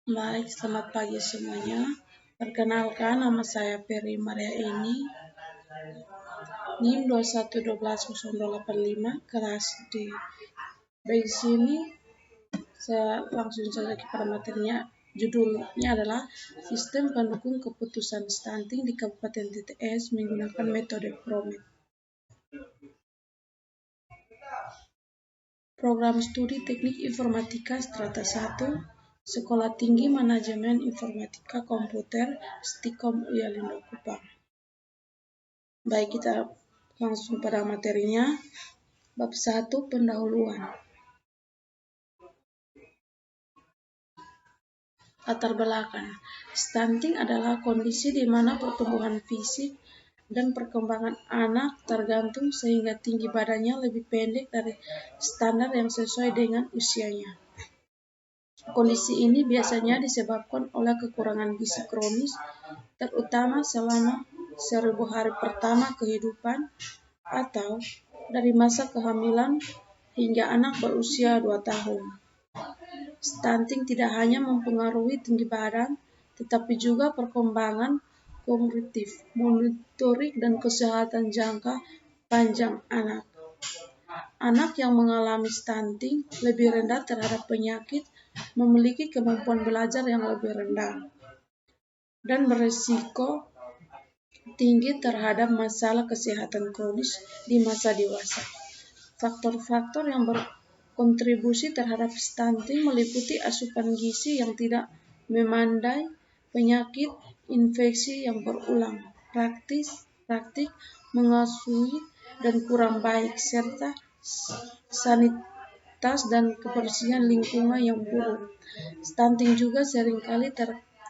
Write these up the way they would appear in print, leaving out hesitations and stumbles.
Baik, selamat pagi semuanya. Perkenalkan, nama saya Peri Maria ini, NIM 21121085, kelas D. Baik, sini saya langsung saja kepada materinya. Judulnya adalah Sistem Pendukung Keputusan Stunting di Kabupaten TTS menggunakan metode PROMET. Program Studi Teknik Informatika Strata 1, Sekolah Tinggi Manajemen Informatika Komputer, Stikom Uyalindo Kupang. Baik, kita langsung pada materinya. Bab 1, pendahuluan. Latar belakang. Stunting adalah kondisi di mana pertumbuhan fisik dan perkembangan anak tergantung sehingga tinggi badannya lebih pendek dari standar yang sesuai dengan usianya. Kondisi ini biasanya disebabkan oleh kekurangan gizi kronis, terutama selama 1000 hari pertama kehidupan atau dari masa kehamilan hingga anak berusia 2 tahun. Stunting tidak hanya mempengaruhi tinggi badan, tetapi juga perkembangan kognitif, motorik, dan kesehatan jangka panjang anak. Anak yang mengalami stunting lebih rendah terhadap penyakit, memiliki kemampuan belajar yang lebih rendah, dan berisiko tinggi terhadap masalah kesehatan kronis di masa dewasa. Faktor-faktor yang berkontribusi terhadap stunting meliputi asupan gizi yang tidak memadai, penyakit, infeksi yang berulang, praktik mengasuhi dan kurang baik, serta sanitasi dan kebersihan lingkungan yang buruk. Stunting juga seringkali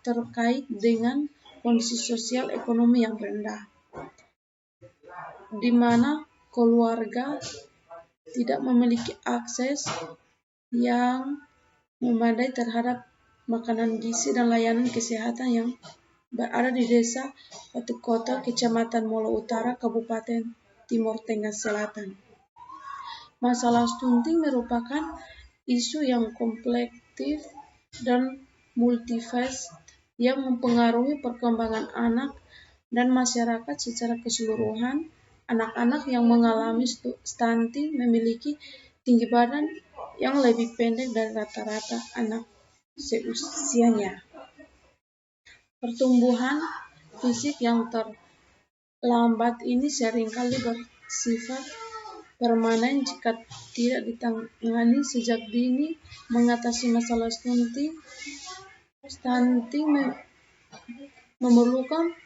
terkait dengan kondisi sosial ekonomi yang rendah, di mana keluarga tidak memiliki akses yang memadai terhadap makanan gizi dan layanan kesehatan yang berada di Desa Batu Kota, Kecamatan Molo Utara, Kabupaten Timur Tengah Selatan. Masalah stunting merupakan isu yang kompleks dan multifas yang mempengaruhi perkembangan anak dan masyarakat secara keseluruhan. Anak-anak yang mengalami stunting memiliki tinggi badan yang lebih pendek dari rata-rata anak seusianya. Pertumbuhan fisik yang terlambat ini seringkali bersifat permanen jika tidak ditangani sejak dini. Mengatasi masalah stunting memerlukan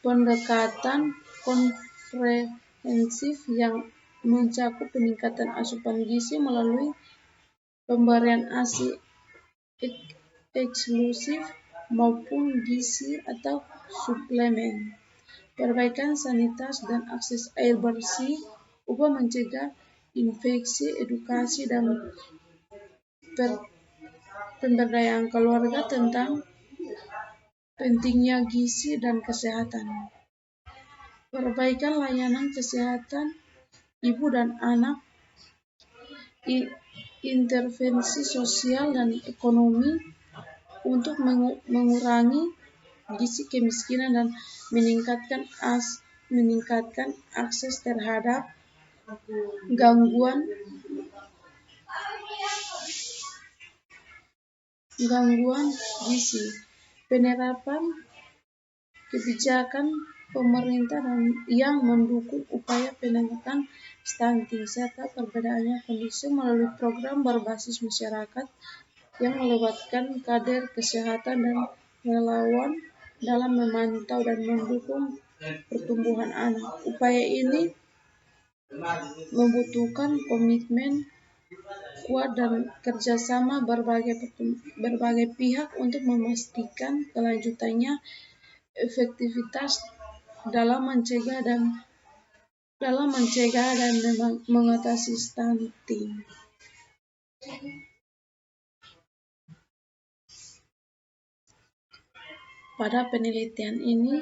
pendekatan komprehensif yang mencakup peningkatan asupan gizi melalui pemberian ASI eksklusif maupun gizi atau suplemen, perbaikan sanitasi dan akses air bersih, upaya mencegah infeksi, edukasi dan pemberdayaan keluarga tentang pentingnya gizi dan kesehatan, perbaikan layanan kesehatan ibu dan anak, intervensi sosial dan ekonomi untuk mengurangi gizi kemiskinan dan meningkatkan akses terhadap gangguan gizi. Penerapan kebijakan pemerintah yang mendukung upaya penanganan stunting serta perbedaannya kondisi melalui program berbasis masyarakat yang melibatkan kader kesehatan dan relawan dalam memantau dan mendukung pertumbuhan anak. Upaya ini membutuhkan komitmen kuat dan kerjasama berbagai pihak untuk memastikan kelanjutannya. Efektivitas dalam mencegah dan mengatasi stunting. Pada penelitian ini,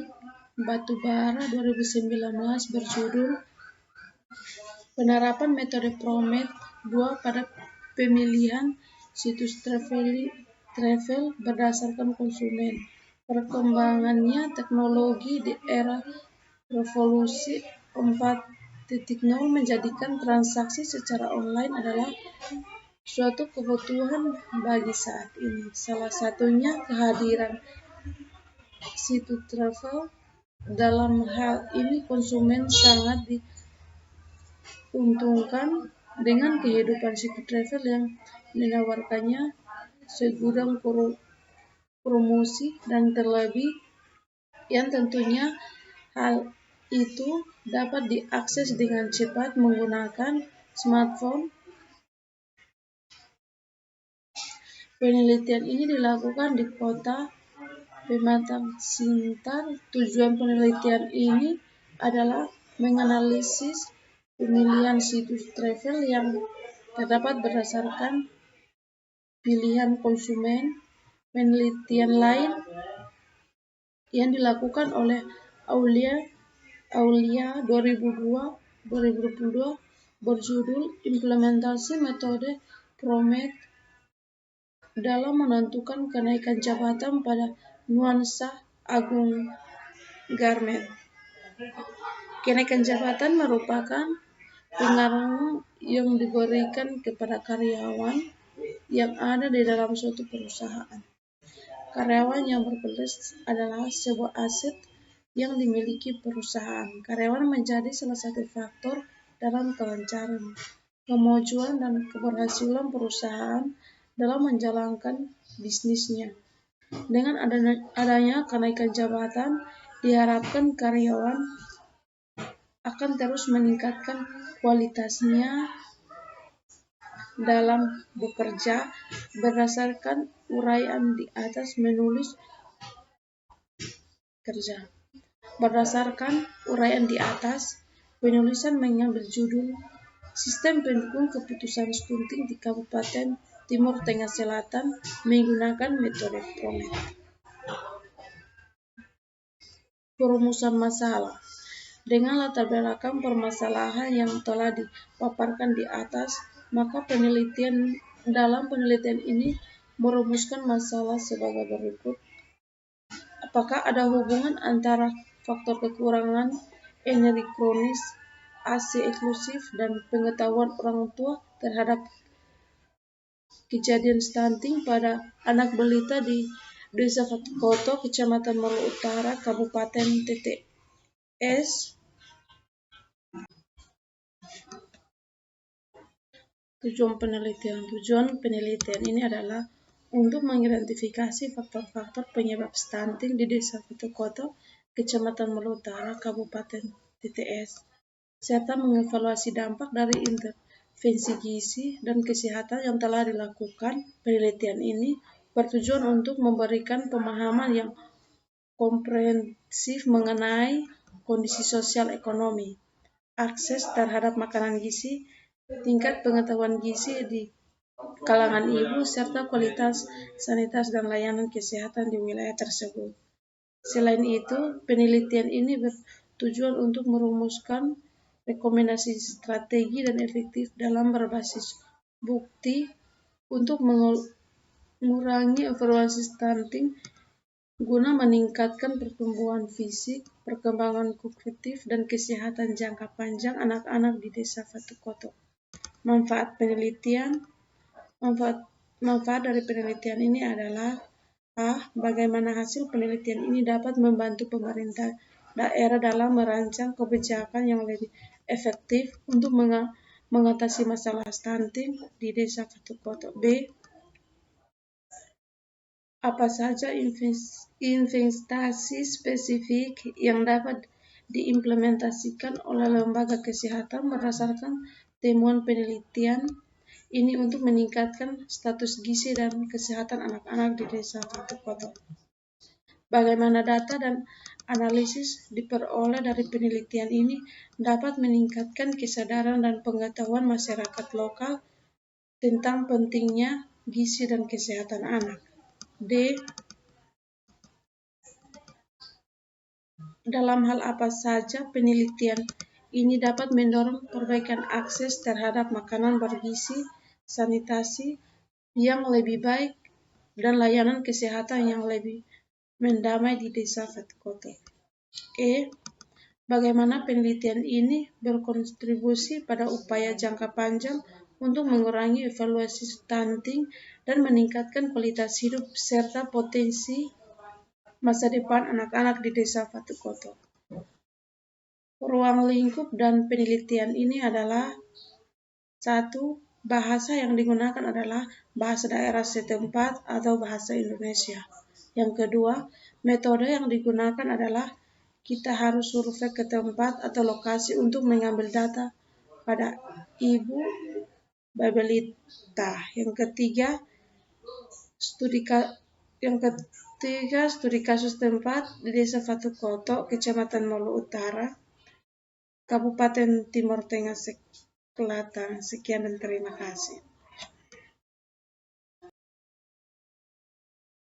Batubara 2019 berjudul Penerapan Metode PROMET 2 pada Pemilihan Situs Traveling travel berdasarkan konsumen. Perkembangannya teknologi di era revolusi 4.0 menjadikan transaksi secara online adalah suatu kebutuhan bagi saat ini. Salah satunya kehadiran situs travel. Dalam hal ini konsumen sangat diuntungkan dengan kehidupan situs travel yang menawarkannya segudang promosi dan terlebih yang tentunya hal itu dapat diakses dengan cepat menggunakan smartphone. Penelitian ini dilakukan di kota Pematang Siantar. Tujuan penelitian ini adalah menganalisis pemilihan situs travel yang terdapat berdasarkan pilihan konsumen. Penelitian lain yang dilakukan oleh Aulia 2022 berjudul Implementasi Metode Promet dalam menentukan kenaikan jabatan pada Nuansa Agung Garment. Kenaikan jabatan merupakan penghargaan yang diberikan kepada karyawan yang ada di dalam suatu perusahaan. Karyawan yang berkelas adalah sebuah aset yang dimiliki perusahaan. Karyawan menjadi salah satu faktor dalam kelancaran, kemajuan, dan keberhasilan perusahaan dalam menjalankan bisnisnya. Dengan adanya kenaikan jabatan, diharapkan karyawan akan terus meningkatkan kualitasnya dalam bekerja. Berdasarkan uraian di atas penulisan mengambil judul Sistem Pendukung Keputusan Stunting di Kabupaten Timur Tengah Selatan menggunakan metode Promet. Perumusan masalah. Dengan latar belakang permasalahan yang telah dipaparkan di atas, maka dalam penelitian ini merumuskan masalah sebagai berikut. Apakah ada hubungan antara faktor kekurangan energi kronis, ASI eksklusif, dan pengetahuan orang tua terhadap kejadian stunting pada anak balita di Desa Fatukoto, Kecamatan Moro Utara, Kabupaten TTS? Tujuan penelitian ini adalah untuk mengidentifikasi faktor-faktor penyebab stunting di Desa Fatukoto, Kecamatan Moro Utara, Kabupaten TTS, serta mengevaluasi dampak dari intervensi gizi dan kesehatan yang telah dilakukan. Penelitian ini bertujuan untuk memberikan pemahaman yang komprehensif mengenai kondisi sosial ekonomi, akses terhadap makanan gizi, tingkat pengetahuan gizi di kalangan ibu, serta kualitas sanitas dan layanan kesehatan di wilayah tersebut. Selain itu, penelitian ini bertujuan untuk merumuskan rekomendasi strategi dan efektif dalam berbasis bukti untuk mengurangi evaluasi stunting guna meningkatkan pertumbuhan fisik, perkembangan kognitif, dan kesehatan jangka panjang anak-anak di Desa Fatukoto. Manfaat dari penelitian ini adalah bagaimana hasil penelitian ini dapat membantu pemerintah daerah dalam merancang kebijakan yang lebih efektif untuk mengatasi masalah stunting di Desa Fatukoto. B. Apa saja investasi spesifik yang dapat diimplementasikan oleh lembaga kesehatan berdasarkan temuan penelitian ini untuk meningkatkan status gizi dan kesehatan anak-anak di Desa Fatukoto? Bagaimana data dan analisis diperoleh dari penelitian ini dapat meningkatkan kesadaran dan pengetahuan masyarakat lokal tentang pentingnya gizi dan kesehatan anak? D. Dalam hal apa saja penelitian ini dapat mendorong perbaikan akses terhadap makanan bergizi, sanitasi yang lebih baik, dan layanan kesehatan yang lebih mendamai di desa Fatkoto. Bagaimana penelitian ini berkontribusi pada upaya jangka panjang untuk mengurangi evaluasi stunting dan meningkatkan kualitas hidup serta potensi masa depan anak-anak di desa Fatkoto. Ruang lingkup dan penelitian ini adalah 1. Bahasa yang digunakan adalah bahasa daerah setempat atau bahasa Indonesia. Yang kedua, metode yang digunakan adalah kita harus survei ke tempat atau lokasi untuk mengambil data pada ibu Babelita. Yang ketiga, studi kasus tempat di Desa Fatkoto, Kecamatan Molo Utara, Kabupaten Timur Tengah Selatan. Sekian dan terima kasih.